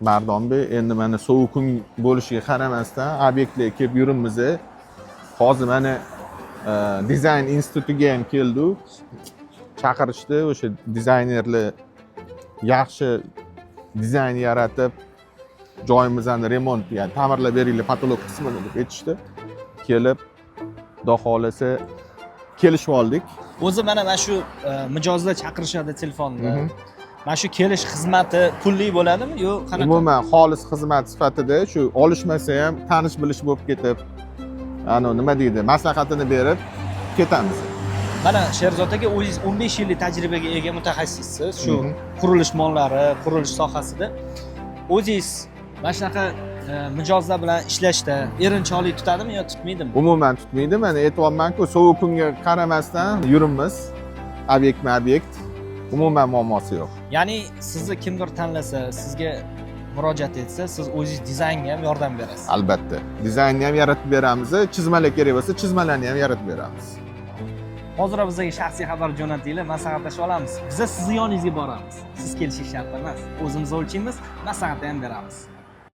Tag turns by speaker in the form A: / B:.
A: Mardonbek endi mana sovuq kun bo'lishiga qaramasdan obyektlarga kelib yuribmiz. Hozir mana dizayn institutiga ham keldik. Chaqirishdi, o'sha dizaynerlar yaxshi dizayn yaratib, joyimizni remont, ya'ni ta'mirlab beringlar patolog qismini deb aytishdi. Kelib, xudo xolasa kelishib oldik.
B: O'zi mana shu mijozlar chaqirishadi telefonda. Mana shu kelish xizmati pulli bo'ladimi yo qanaqa?
A: Umuman xolis xizmat sifatida shu olishmasa ham tanish bilish bo'lib ketib, nima deydi, maslahatini berib ketamiz.
B: Mana Sherzod aka, o'zingiz 15 yillik tajribaga ega mutaxassissiz shu qurilish mollari, qurilish sohasida. O'zingiz mana shunaqa mijozlar bilan ishlashda erinchoqlik tutadimi yo tutmaydimi?
A: Umuman tutmaydi. Mana aytyapmanku, sovuq kunga qaramasdan yuribmiz. Obyekt. Umuman muammosi yo'q.
B: Ya'ni sizni kimdir tanlasa, sizga murojaat etsa, siz o'zingiz dizaynga ham yordam berasiz.
A: Albatta. Dizaynni ham yaratib beramiz, chizmalar kerak bo'lsa, chizmalarni ham yaratib beramiz.
B: Hozir bizga shaxsiy xabar jo'natinglar, maslahatlashib olamiz. Biz sizni yoningizga boramiz. Siz kelishingiz shart emas. O'zimiz o'lchaymiz, maslahat ham beramiz.